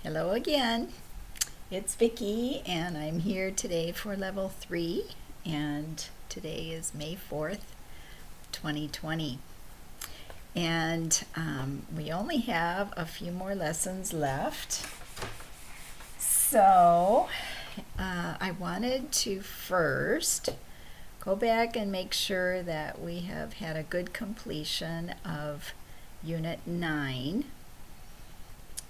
Hello again. It's Vicki, and I'm here today for level 3, and today is May 4th, 2020. And we only have a few more lessons left. So I wanted to first go back and make sure that we have had a good completion of Unit 9.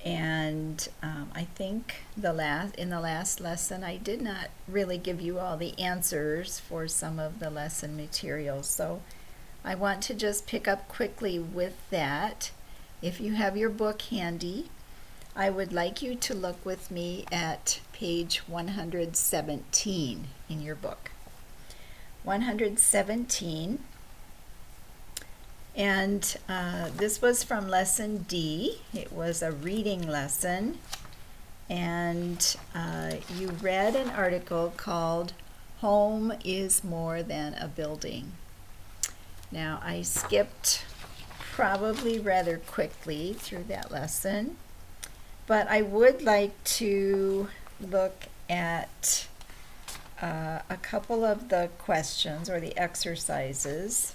And I think in the last lesson I did not really give you all the answers for some of the lesson materials. So I want to just pick up quickly with that. If you have your book handy, I would like you to look with me at page 117 in your book. 117. And this was from lesson D. It was a reading lesson, and you read an article called Home is More Than a Building. Now, I skipped probably rather quickly through that lesson, but I would like to look at a couple of the questions or the exercises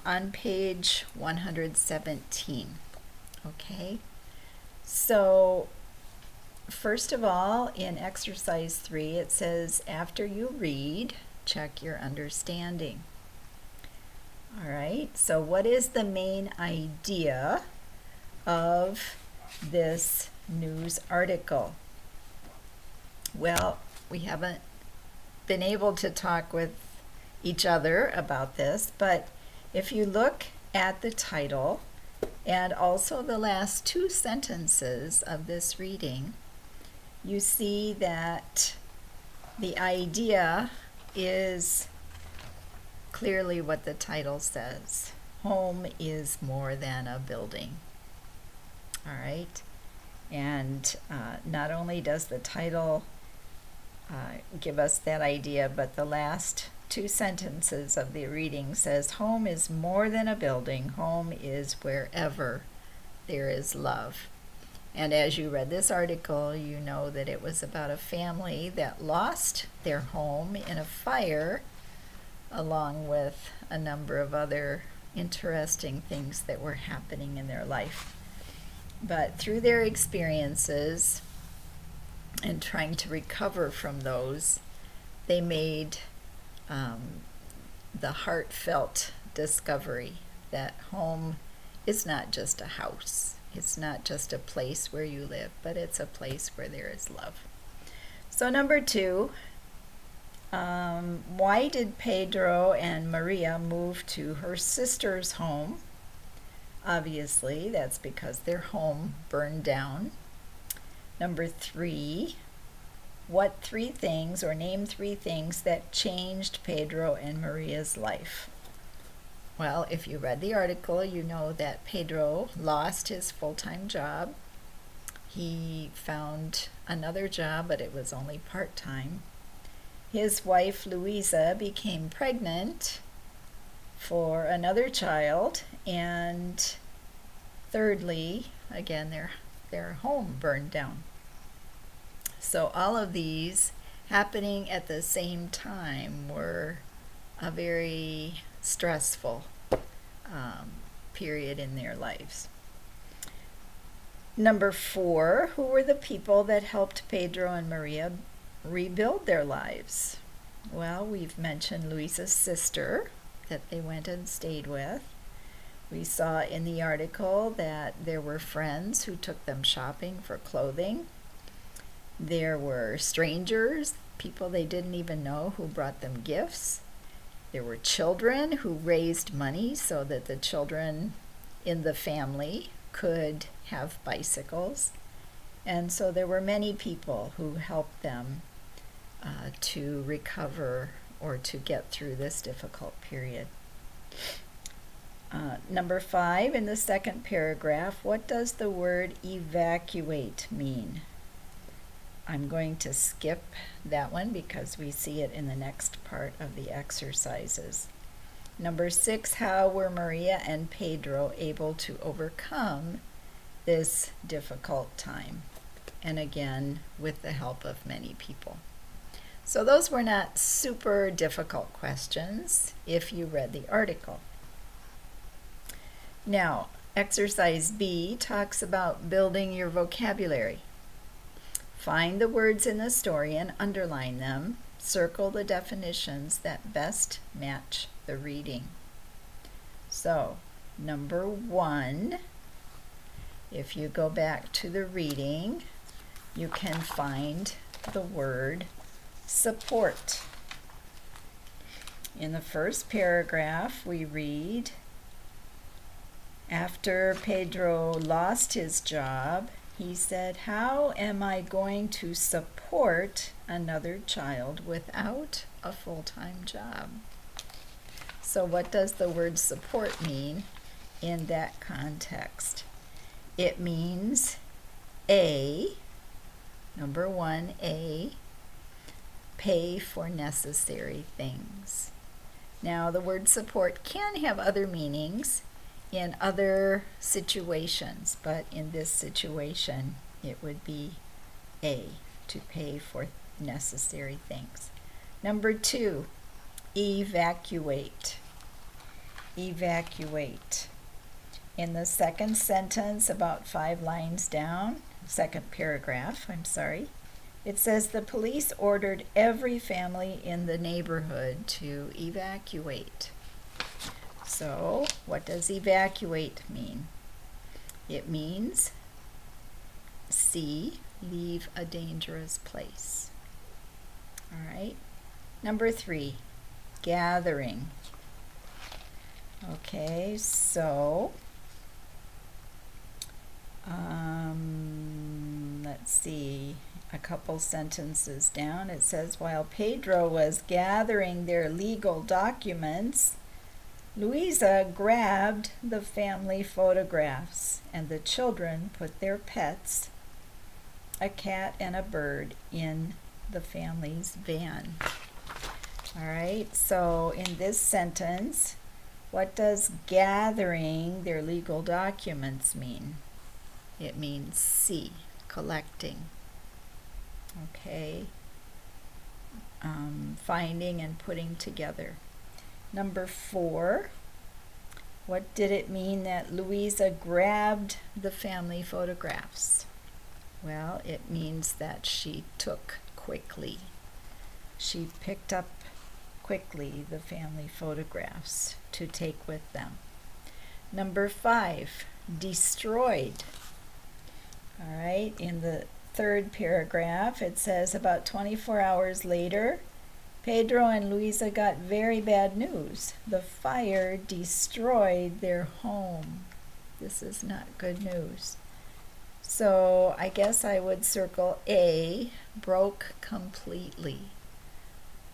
on page 117. Okay, so first of all, in exercise 3, it says, after you read, check your understanding. All right, so what is the main idea of this news article? Well, we haven't been able to talk with each other about this, but if you look at the title and also the last two sentences of this reading, you see that the idea is clearly what the title says. Home is more than a building. All right, and not only does the title give us that idea, but the last two sentences of the reading says, home is more than a building. Home is wherever there is love. And as you read this article, you know that it was about a family that lost their home in a fire, along with a number of other interesting things that were happening in their life. But through their experiences and trying to recover from those, they made the heartfelt discovery that home is not just a house. It's not just a place where you live, but it's a place where there is love. So number 2, why did Pedro and Maria move to her sister's home? Obviously, that's because their home burned down. Number 3, what 3 things, or name 3 things that changed Pedro and Maria's life? Well, if you read the article, you know that Pedro lost his full-time job. He found another job, but it was only part-time. His wife, Luisa, became pregnant for another child. And thirdly, again, their home burned down. So all of these happening at the same time were a very stressful period in their lives. Number 4, who were the people that helped Pedro and Maria rebuild their lives? Well, we've mentioned Luisa's sister that they went and stayed with. We saw in the article that there were friends who took them shopping for clothing. There were strangers, people they didn't even know, who brought them gifts. There were children who raised money so that the children in the family could have bicycles. And so there were many people who helped them to recover or to get through this difficult period. Number 5, in the second paragraph, what does the word evacuate mean? I'm going to skip that one because we see it in the next part of the exercises. Number 6, how were Maria and Pedro able to overcome this difficult time, and again, with the help of many people. So those were not super difficult questions if you read the article. Now, exercise B talks about building your vocabulary. Find the words in the story and underline them. Circle the definitions that best match the reading. So, number 1, if you go back to the reading, you can find the word support. In the first paragraph, we read, after Pedro lost his job, he said, "How am I going to support another child without a full-time job?" So what does the word support mean in that context? It means A, number 1, A, pay for necessary things. Now, the word support can have other meanings in other situations, but in this situation, it would be A, to pay for necessary things. Number 2, evacuate. Evacuate. In the second sentence, about 5 lines down, second paragraph, it says the police ordered every family in the neighborhood to evacuate. So, what does evacuate mean? It means C, leave a dangerous place. All right. Number 3, gathering. Okay, so let's see, a couple sentences down. It says, while Pedro was gathering their legal documents, Luisa grabbed the family photographs, and the children put their pets, a cat and a bird, in the family's van. All right, so in this sentence, what does gathering their legal documents mean? It means C, collecting. Okay, finding and putting together. Number 4, what did it mean that Luisa grabbed the family photographs? Well, it means that she took quickly. She picked up quickly the family photographs to take with them. Number 5, destroyed. All right, in the third paragraph, it says about 24 hours later, Pedro and Luisa got very bad news. The fire destroyed their home. This is not good news. So I guess I would circle A, broke completely.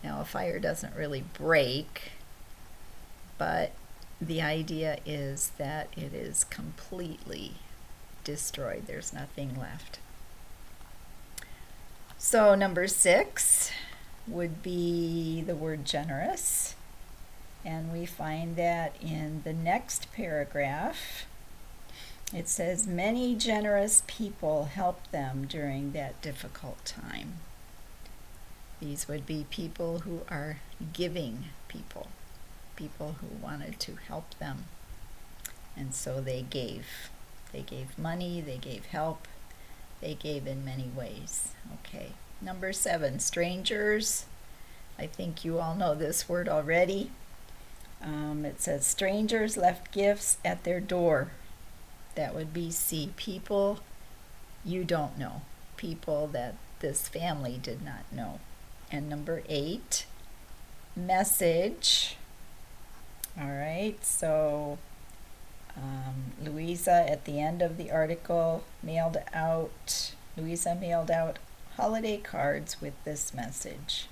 Now, a fire doesn't really break, but the idea is that it is completely destroyed. There's nothing left. So number 6 would be the word generous, and we find that in the next paragraph. It says many generous people helped them during that difficult time. These would be people who are giving people who wanted to help them, and so they gave. They gave money, they gave help, they gave in many ways. Okay. Number 7, strangers. I think you all know this word already. It says strangers left gifts at their door. That would be C, people you don't know, people that this family did not know. And number 8, message. All right, so Luisa, at the end of the article, Luisa mailed out holiday cards with this message.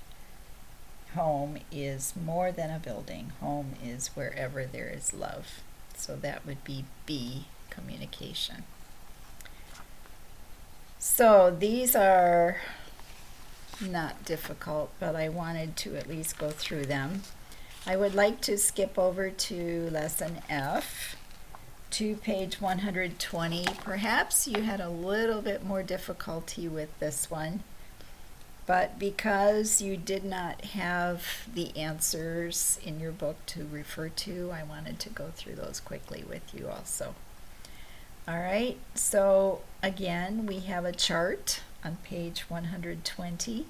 Home is more than a building. Home is wherever there is love. So that would be B, communication. So these are not difficult, but I wanted to at least go through them. I would like to skip over to lesson F to page 120. Perhaps you had a little bit more difficulty with this one, but because you did not have the answers in your book to refer to, I wanted to go through those quickly with you also. All right, so again, we have a chart on page 120.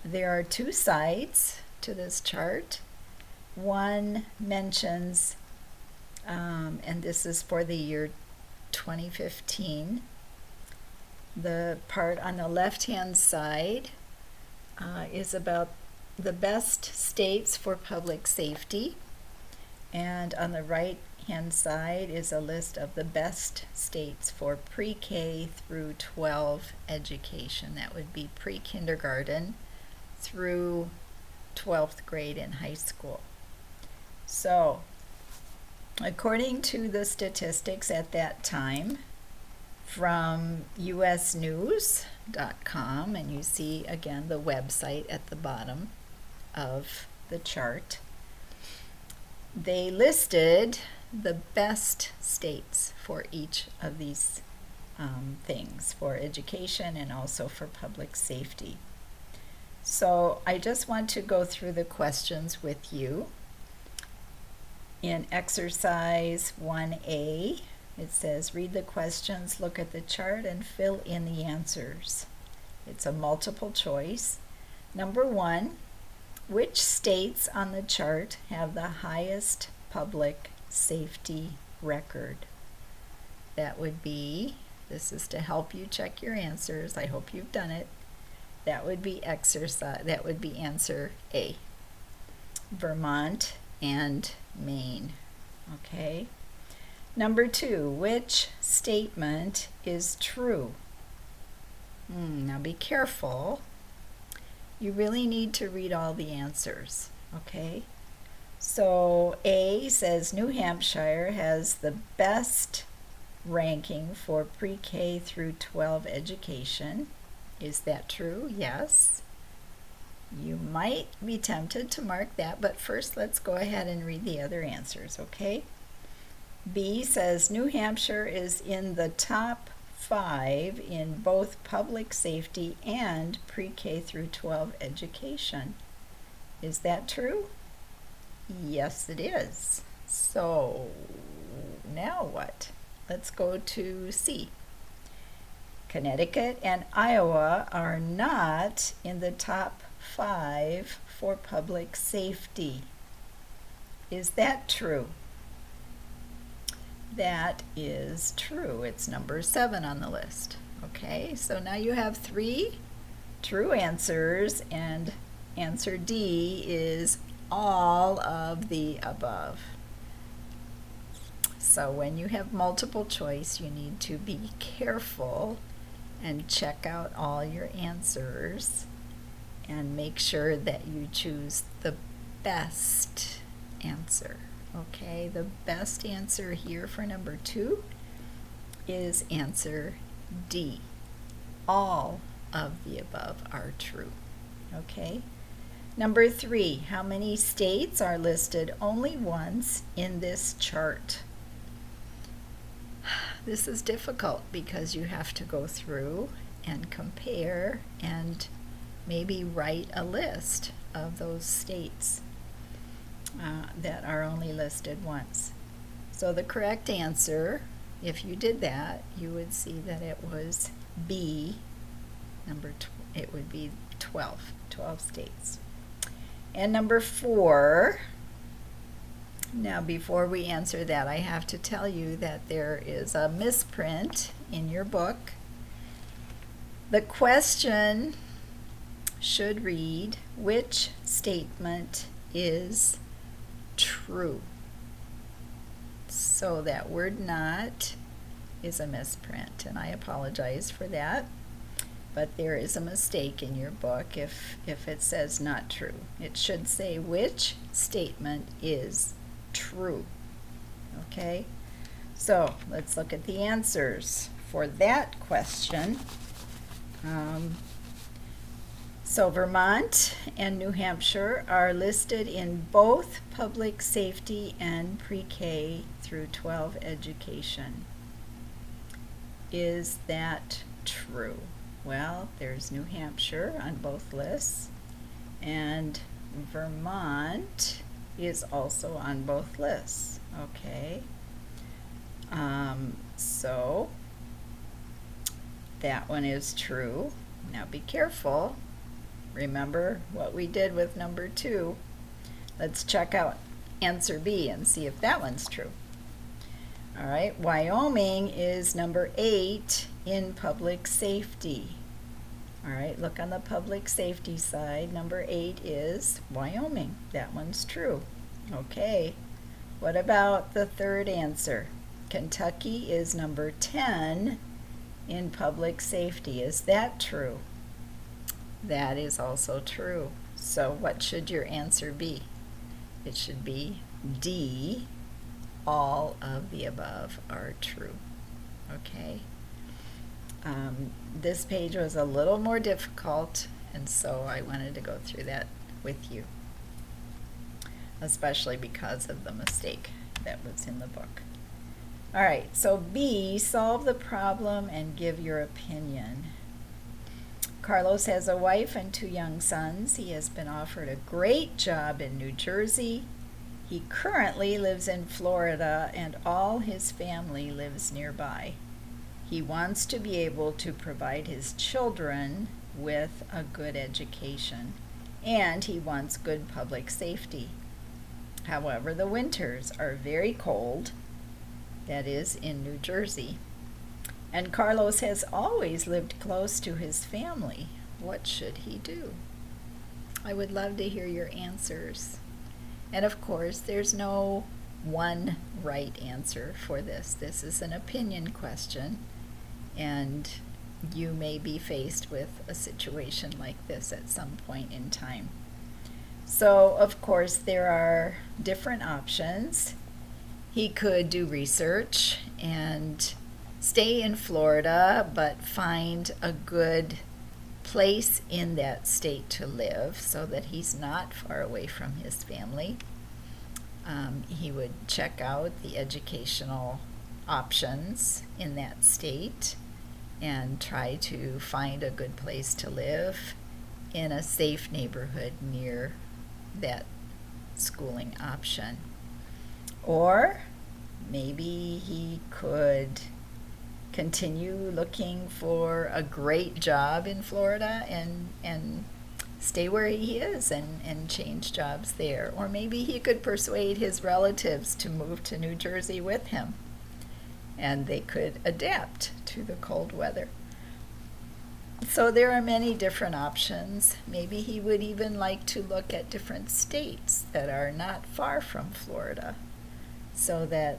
There are two sides to this chart. One mentions, and this is for the year 2015, the part on the left-hand side is about the best states for public safety, and on the right-hand side is a list of the best states for pre-K through 12 education. That would be pre-kindergarten through 12th grade in high school. So, according to the statistics at that time from usnews.com, and you see again the website at the bottom of the chart, they listed the best states for each of these things, for education and also for public safety. So I just want to go through the questions with you. In exercise 1A, it says, read the questions, look at the chart, and fill in the answers. It's a multiple choice. Number 1, which states on the chart have the highest public safety record? That would be, this is to help you check your answers. I hope you've done it. That would be answer A. Vermont and Maine. Okay. Number 2, which statement is true? Now be careful. You really need to read all the answers. Okay. So A says New Hampshire has the best ranking for pre-K through 12 education. Is that true? Yes. You might be tempted to mark that, but first let's go ahead and read the other answers, okay? B says New Hampshire is in the top 5 in both public safety and pre-K through 12 education. Is that true? Yes, it is. So now what? Let's go to C. Connecticut and Iowa are not in the top 5 for public safety. Is that true? That is true. It's number 7 on the list. Okay, so now you have 3 true answers, and answer D is all of the above. So when you have multiple choice, you need to be careful and check out all your answers and make sure that you choose the best answer. Okay, the best answer here for number 2 is answer D. All of the above are true. Okay. Number 3, how many states are listed only once in this chart? This is difficult because you have to go through and compare and maybe write a list of those states that are only listed once. So the correct answer, if you did that, you would see that it was B, it would be 12 states. And number 4, now before we answer that, I have to tell you that there is a misprint in your book. The question should read, which statement is true? So that word not is a misprint, and I apologize for that. But there is a mistake in your book if it says not true. It should say which statement is true. Okay? So let's look at the answers for that question. So Vermont and New Hampshire are listed in both public safety and pre-K through 12 education. Is that true? Well, there's New Hampshire on both lists, and Vermont is also on both lists. Okay. So that one is true. Now be careful. Remember what we did with number 2. Let's check out answer B and see if that one's true. All right, Wyoming is number 8 in public safety. All right, look on the public safety side. Number 8 is Wyoming. That one's true. Okay, what about the third answer? Kentucky is number 10 in public safety. Is that true? That is also true. So what should your answer be? It should be D. All of the above are true. Okay. This page was a little more difficult, and so I wanted to go through that with you, especially because of the mistake that was in the book. All right, so B, solve the problem and give your opinion. Carlos has a wife and 2 young sons. He has been offered a great job in New Jersey. He currently lives in Florida, and all his family lives nearby. He wants to be able to provide his children with a good education, and he wants good public safety. However, the winters are very cold, that is in New Jersey, and Carlos has always lived close to his family. What should he do? I would love to hear your answers. And of course, there's no one right answer for this. This is an opinion question, and you may be faced with a situation like this at some point in time. So, of course, there are different options. He could do research and stay in Florida, but find a good place in that state to live so that he's not far away from his family. He would check out the educational options in that state and try to find a good place to live in a safe neighborhood near that schooling option. Or maybe he could continue looking for a great job in Florida and stay where he is and change jobs there. Or maybe he could persuade his relatives to move to New Jersey with him, and they could adapt to the cold weather. So there are many different options. Maybe he would even like to look at different states that are not far from Florida so that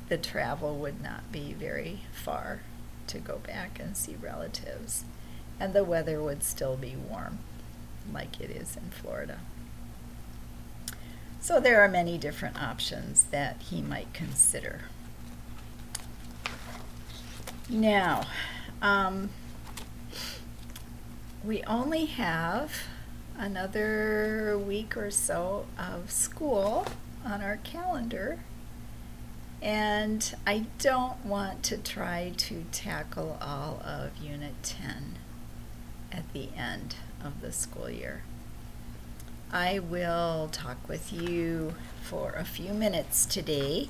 the travel would not be very far to go back and see relatives, and the weather would still be warm like it is in Florida. So there are many different options that he might consider. Now, we only have another week or so of school on our calendar, and I don't want to try to tackle all of Unit 10 at the end of the school year. I will talk with you for a few minutes today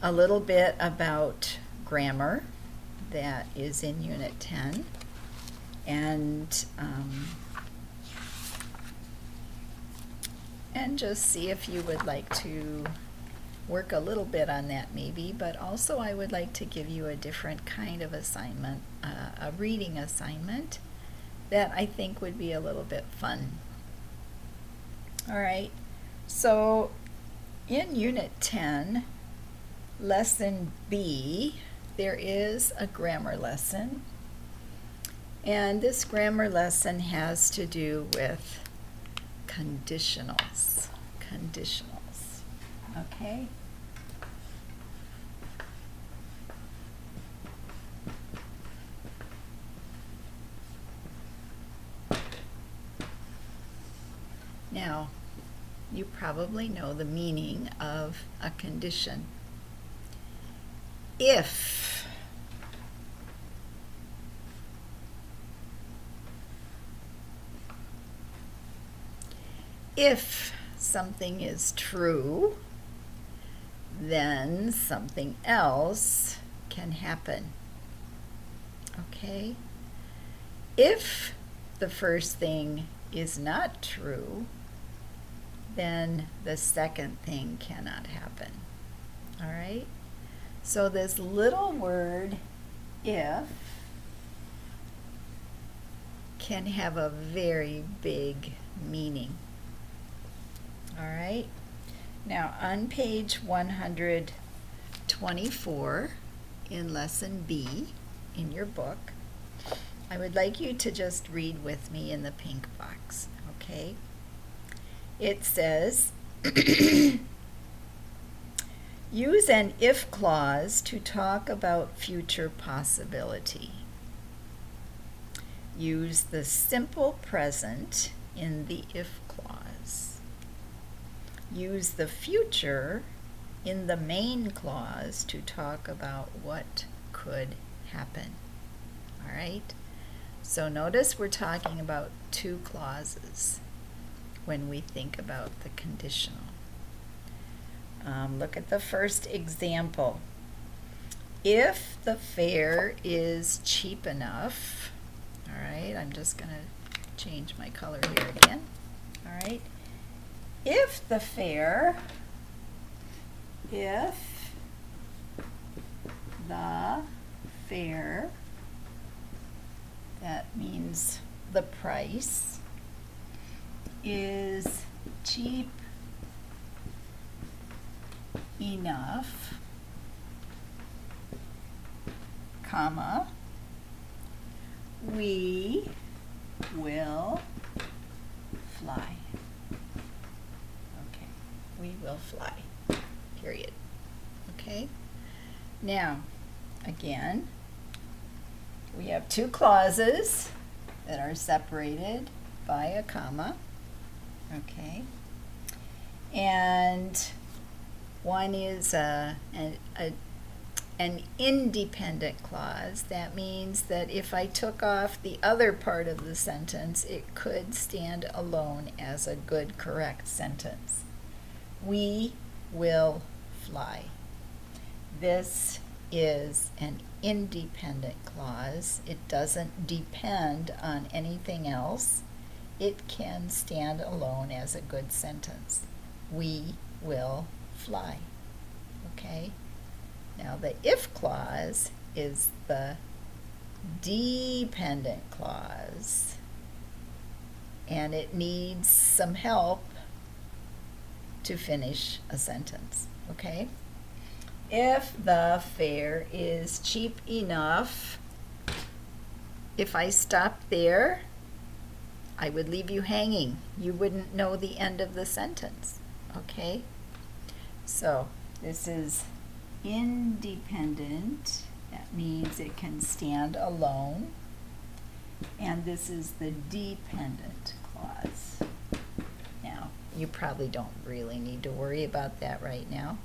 a little bit about grammar that is in Unit 10, and just see if you would like to work a little bit on that maybe, but also I would like to give you a different kind of assignment, a reading assignment that I think would be a little bit fun. All right, so in Unit 10, Lesson B, there is a grammar lesson, and this grammar lesson has to do with conditionals. Conditionals, okay? Now, you probably know the meaning of a condition. If something is true, then something else can happen. Okay? If the first thing is not true, then the second thing cannot happen. All right? So this little word, if, can have a very big meaning. All right? Now, on page 124 in Lesson B in your book, I would like you to just read with me in the pink box, okay? It says, use an if clause to talk about future possibility. Use the simple present in the if clause. Use the future in the main clause to talk about what could happen. All right? So notice we're talking about two clauses when we think about the conditional. Look at the first example. If the fare is cheap enough, all right, I'm just going to change my color here again. All right. If the fare that means the price, is cheap enough, comma, we will fly. Okay, we will fly, period. Okay, now, again, we have two clauses that are separated by a comma, okay, and one is an independent clause. That means that if I took off the other part of the sentence, it could stand alone as a good, correct sentence. We will fly. This is an independent clause. It doesn't depend on anything else. It can stand alone as a good sentence. We will fly. Okay? Now the if clause is the dependent clause, and it needs some help to finish a sentence. Okay? If the fare is cheap enough, if I stopped there, I would leave you hanging. You wouldn't know the end of the sentence. Okay? So this is independent. That means it can stand alone. And this is the dependent clause. Now, you probably don't really need to worry about that right now.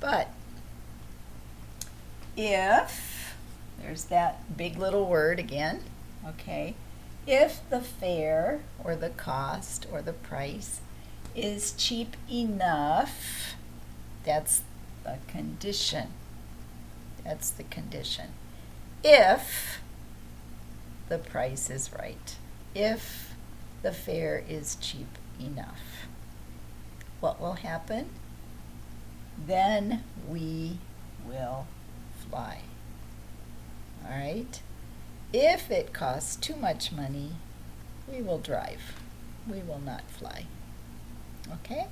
But if, there's that big little word again, okay, if the fare or the cost or the price is cheap enough, that's the condition. That's the condition. If the price is right, if the fare is cheap enough, what will happen? Then we will fly. All right? If it costs too much money, we will drive. We will not fly. Okay?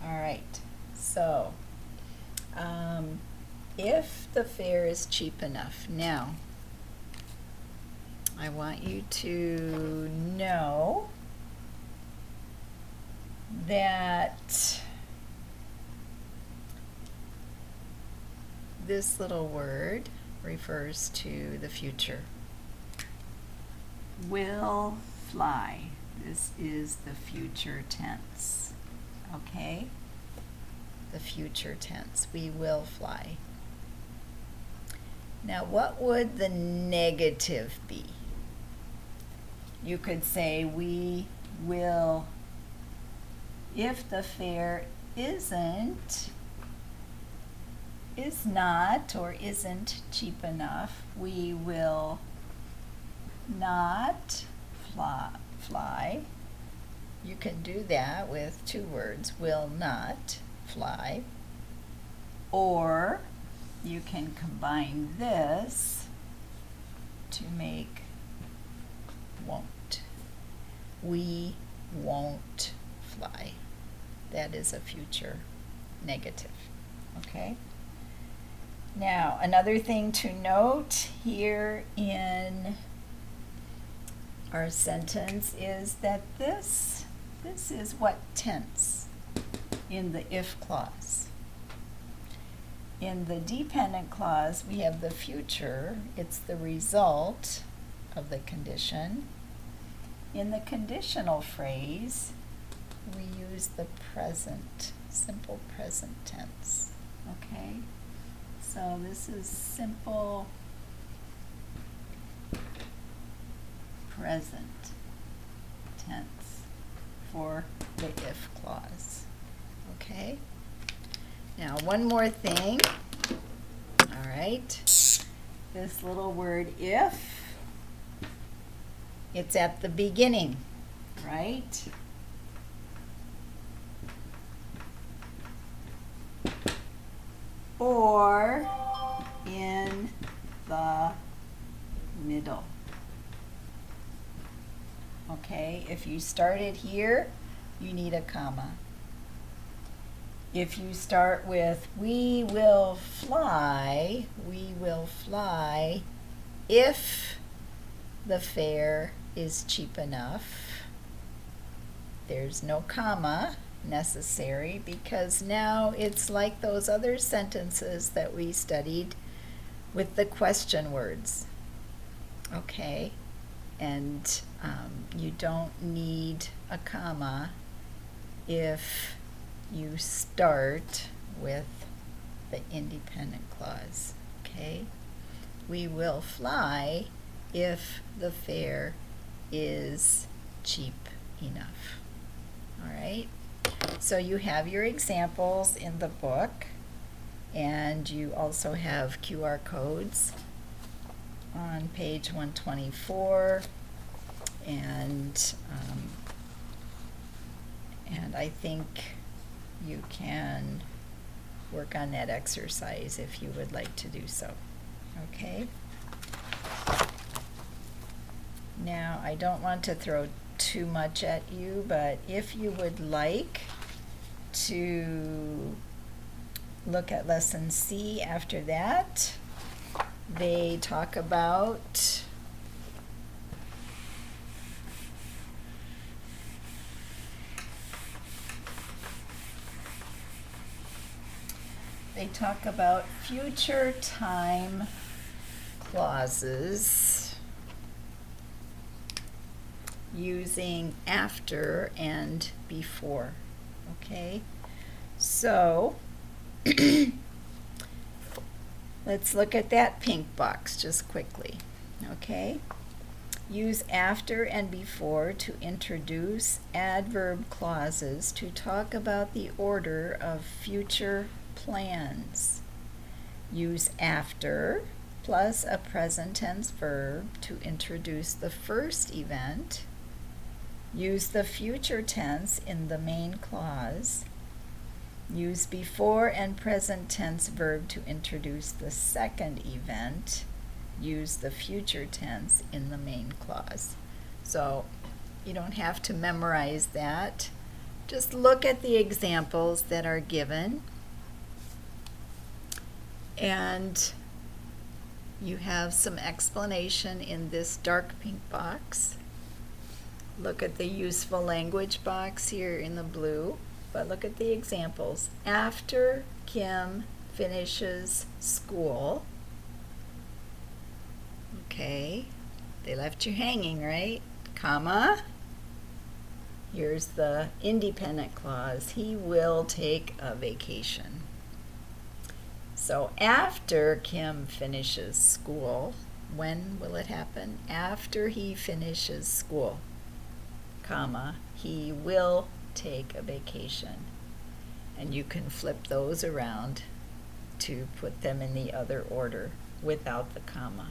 All right. So, if the fare is cheap enough. Now, I want you to know that this little word refers to the future. Will fly. This is the future tense, okay? The future tense. We will fly. Now, what would the negative be? You could say we will, if the fare is not, or isn't cheap enough, we will not fly. You can do that with two words, will not fly. Or you can combine this to make won't. We won't fly. That is a future negative, okay? Now, another thing to note here in our sentence is that this is what tense in the if clause. In the dependent clause, we have the future. It's the result of the condition. In the conditional phrase, we use the present, simple present tense, okay? So this is simple present tense for the if clause, okay? Now, one more thing, all right? This little word if, it's at the beginning, right? Or in the middle. Okay, if you started here, you need a comma. If you start with we will fly if the fare is cheap enough. There's no comma necessary because now it's like those other sentences that we studied with the question words. Okay, and you don't need a comma if you start with the independent clause, okay? We will fly if the fare is cheap enough, all right? So you have your examples in the book, and you also have QR codes on page 124, and I think you can work on that exercise if you would like to do so, okay? Now, I don't want to throw too much at you, but if you would like to look at lesson C after that, they talk about future time clauses using after and before, okay? So let's look at that pink box just quickly, okay? Use after and before to introduce adverb clauses to talk about the order of future plans. Use after plus a present tense verb to introduce the first event. Use the future tense in the main clause. Use before and present tense verb to introduce the second event. Use the future tense in the main clause. So you don't have to memorize that. Just look at the examples that are given, and you have some explanation in this dark pink box. Look at the useful language box here in the blue, but look at the examples. After Kim finishes school, okay, they left you hanging, right? Comma, Here's the independent clause. He will take a vacation. So after Kim finishes school, when will it happen? After he finishes school, comma, he will take a vacation. And you can flip those around to put them in the other order without the comma.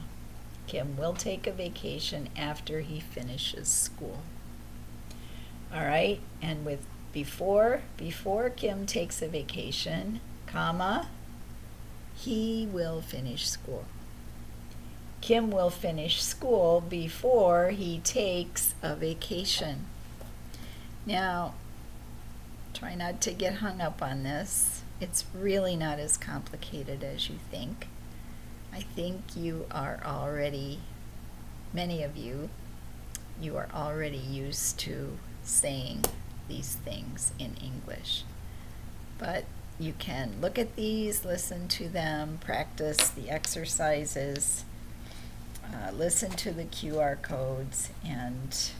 Kim will take a vacation after he finishes school. All right, and with before Kim takes a vacation, comma, he will finish school. Kim will finish school before he takes a vacation. Now, try not to get hung up on this. It's really not as complicated as you think. I think you are already, many of you are already used to saying these things in English. But you can look at these, listen to them, practice the exercises, listen to the QR codes, and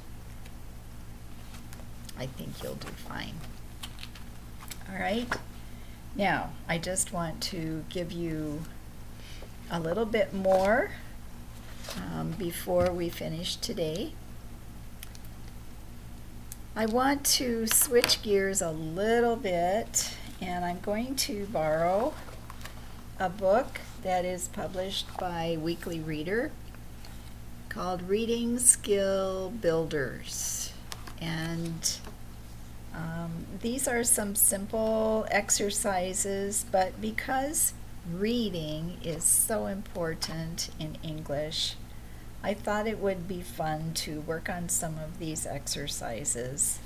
I think you'll do fine. All right. Now, I just want to give you a little bit more before we finish today. I want to switch gears a little bit, and I'm going to borrow a book that is published by Weekly Reader called Reading Skill Builders. And these are some simple exercises, but because reading is so important in English, I thought it would be fun to work on some of these exercises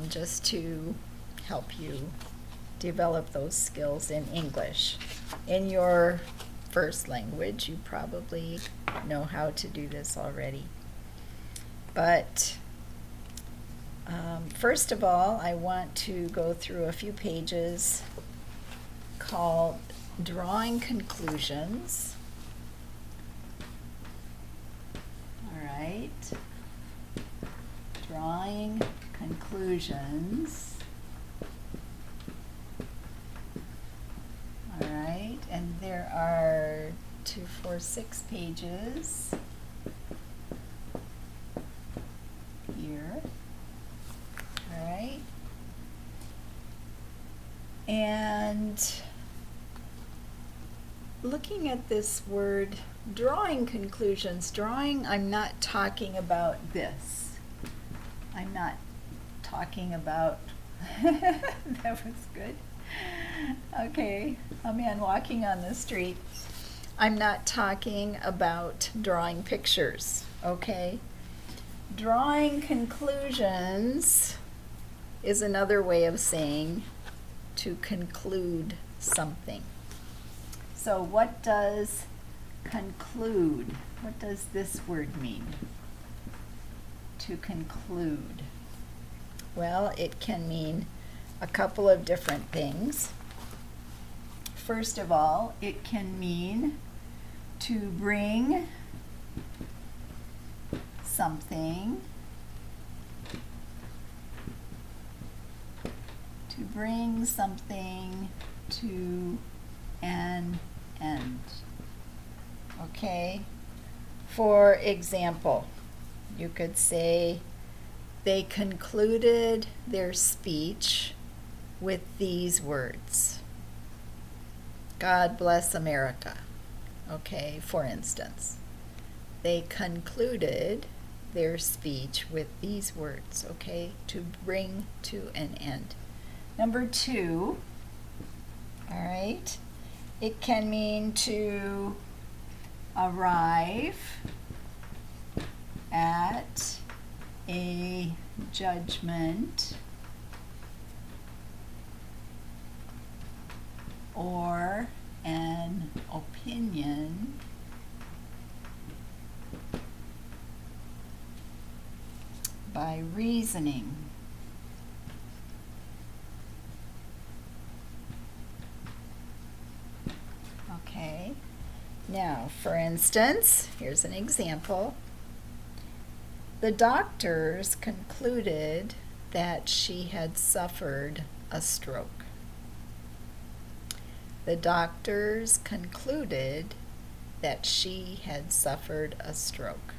just to help you develop those skills in English. In your first language, you probably know how to do this already. But first of all, I want to go through a few pages called Drawing Conclusions. All right. Drawing Conclusions. All right, and there are 2, 4, 6 pages here. All right. And looking at this word, drawing conclusions, drawing, I'm not talking about this. I'm not talking about, that was good. Okay, a man walking on the street. I'm not talking about drawing pictures, okay? Drawing conclusions is another way of saying to conclude something. So what does conclude, what does this word mean? To conclude. Well, it can mean a couple of different things. First of all, it can mean to bring something, to an end. Okay? For example, you could say, they concluded their speech with these words. God bless America. Okay, for instance. They concluded their speech with these words, okay, to bring to an end. Number 2, all right, it can mean to arrive at a judgment or an opinion by reasoning. Okay, now for instance, here's an example. The doctors concluded that she had suffered a stroke. The doctors concluded that she had suffered a stroke.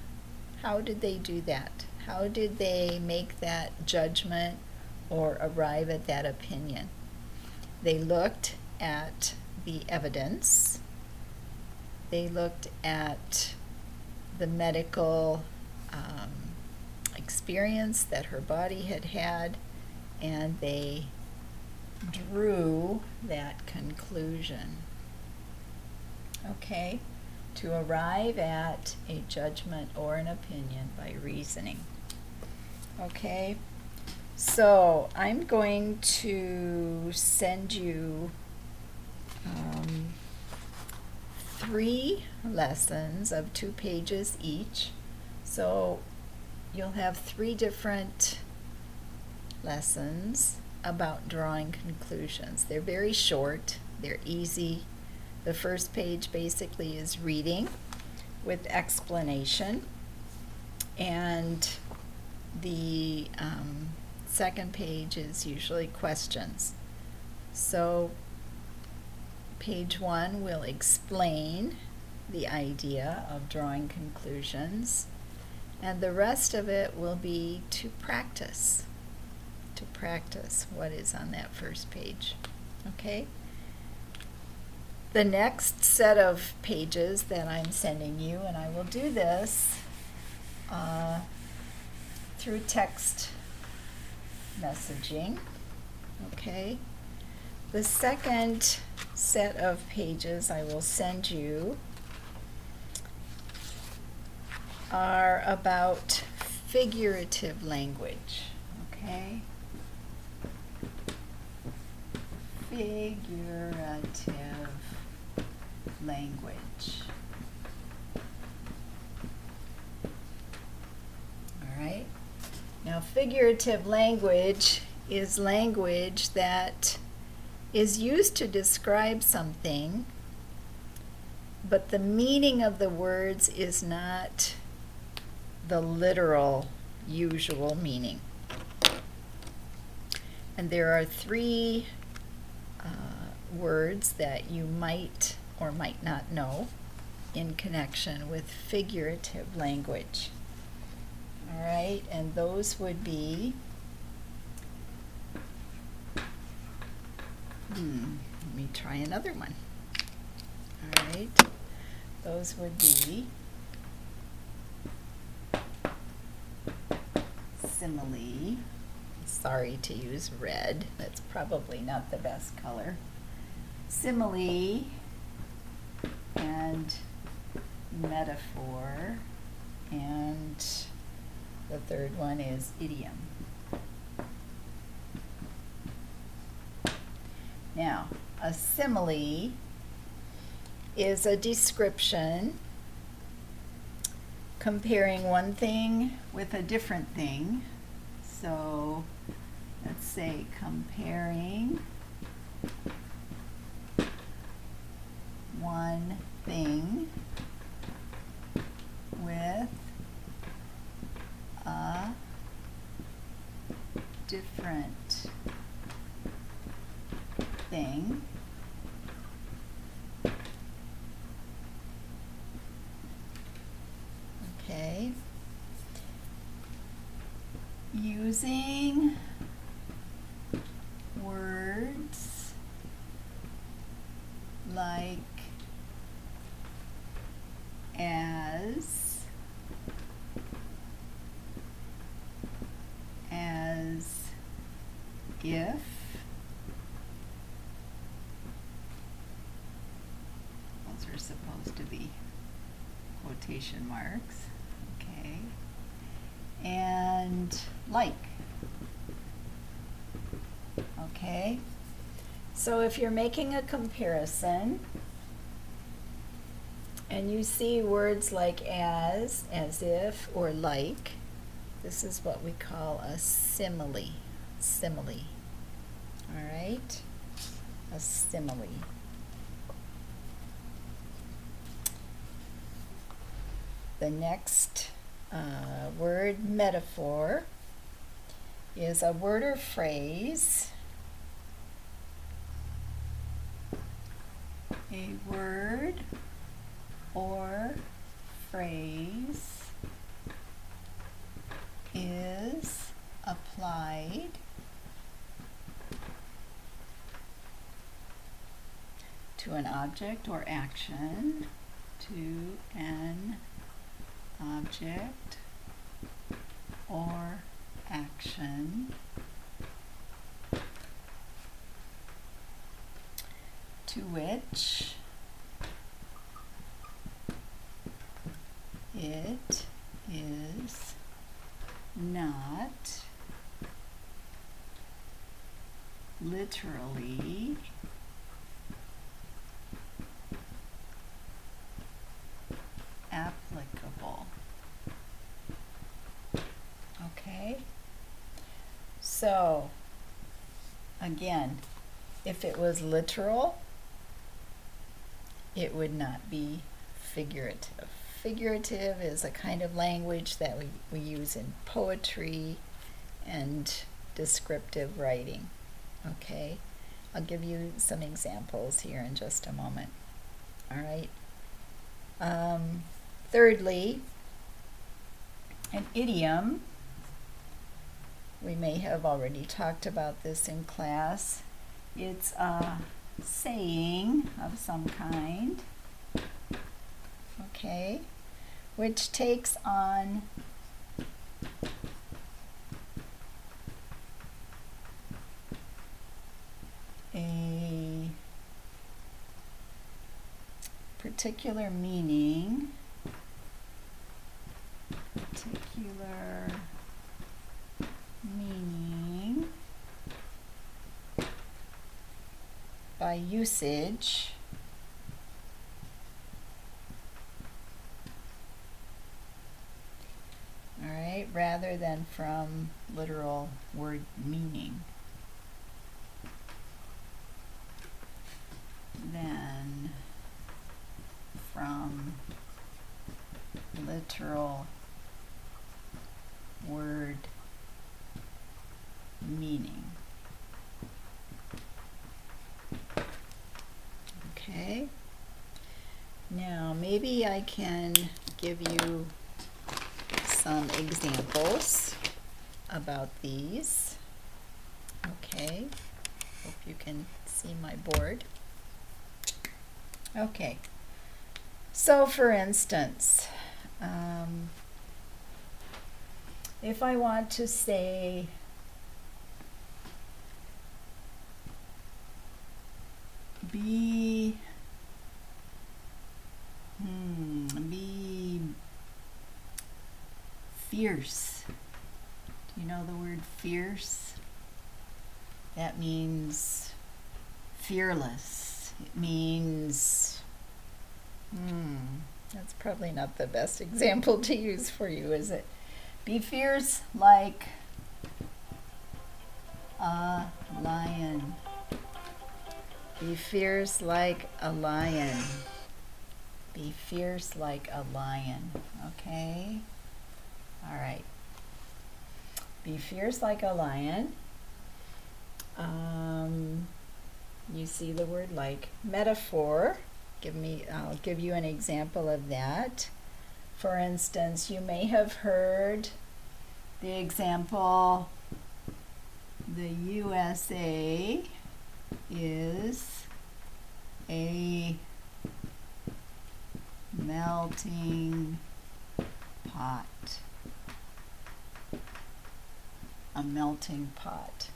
How did they do that? How did they make that judgment or arrive at that opinion? They looked at the evidence. They looked at the medical experience that her body had had, and they drew that conclusion. Okay? To arrive at a judgment or an opinion by reasoning. Okay? So I'm going to send you 3 lessons of 2 pages each. So you'll have 3 different lessons about drawing conclusions. They're very short, they're easy. The first page basically is reading with explanation, and the second page is usually questions. So page 1 will explain the idea of drawing conclusions, and the rest of it will be to practice what is on that first page. Okay? The next set of pages that I'm sending you, and I will do this through text messaging. Okay? The second set of pages I will send you are about figurative language. Okay? Figurative language. All right? Now, figurative language is language that is used to describe something, but the meaning of the words is not the literal, usual meaning. And there are 3 words that you might or might not know in connection with figurative language. All right, and those would be, let me try another one. All right, those would be simile. Sorry to use red, that's probably not the best color. Simile and metaphor, and the third one is idiom. Now, a simile is a description comparing one thing with a different thing. So, let's say comparing one thing with a different thing. Okay. Using words like as if, those are supposed to be quotation marks, okay, and like. Okay, so if you're making a comparison and you see words like as if, or like, this is what we call a simile. Simile. All right, a simile. The next word metaphor is a word or phrase. A word or phrase is applied to an object or action, to an object or action, to which it is not literally applicable. Okay? So, again, if it was literal, it would not be figurative. Figurative is a kind of language that we use in poetry and descriptive writing. Okay? I'll give you some examples here in just a moment. All right? Thirdly, an idiom. We may have already talked about this in class. It's a saying of some kind, okay, which takes on a particular meaning, by usage, all right, rather than from literal word meaning. Than from literal word meaning. Okay. Now maybe I can give you some examples about these. Okay. Hope you can see my board. Okay. So for instance, if I want to say be fierce. Do you know the word fierce? That means fearless. It means, that's probably not the best example to use for you, is it? Be fierce like a lion. Be fierce like a lion. Be fierce like a lion. Okay? All right. Be fierce like a lion. You see the word like. Metaphor. I'll give you an example of that. For instance, you may have heard the example, the USA is a melting pot. A melting pot.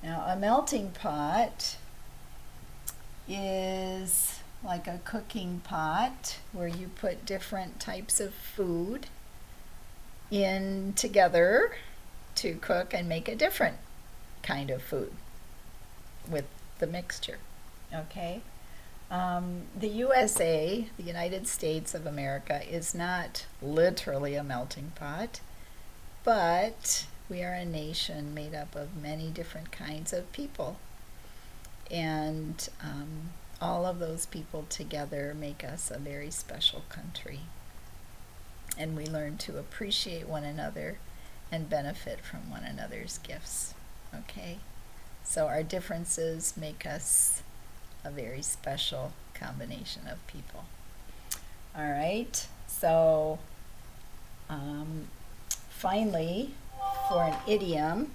Now, a melting pot is like a cooking pot where you put different types of food in together to cook and make a different kind of food with the mixture. Okay? The USA, the United States of America, is not literally a melting pot, but we are a nation made up of many different kinds of people. And all of those people together make us a very special country. and we learn to appreciate one another and benefit from one another's gifts. Okay? So our differences make us a very special combination of people. All right, so finally, for an idiom,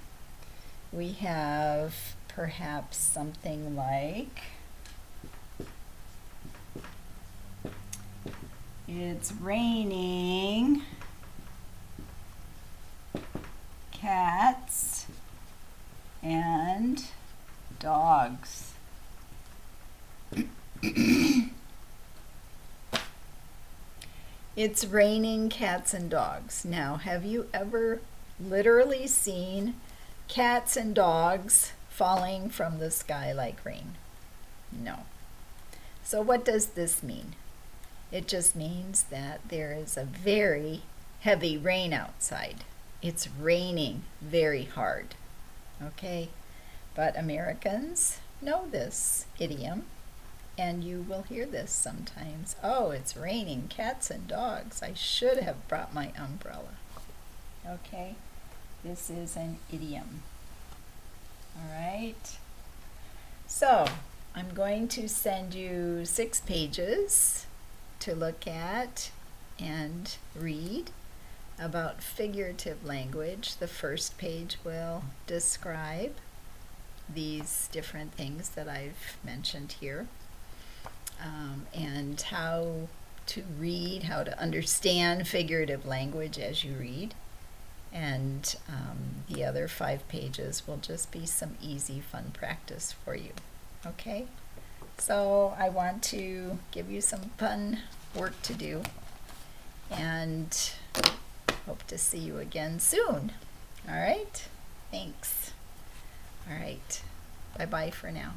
we have perhaps something like, it's raining cats and dogs. It's raining cats and dogs. Now, have you ever literally seen cats and dogs falling from the sky like rain? No. So what does this mean? It just means that there is a very heavy rain outside. It's raining very hard. Okay? But Americans know this idiom, and you will hear this sometimes. Oh, it's raining cats and dogs. I should have brought my umbrella. Okay? This is an idiom. All right? So, I'm going to send you 6 pages to look at and read about figurative language. The first page will describe these different things that I've mentioned here, and how to read, how to understand figurative language as you read. And the other 5 pages will just be some easy, fun practice for you. Okay? So I want to give you some fun work to do, and hope to see you again soon. All right? Thanks. All right. Bye-bye for now.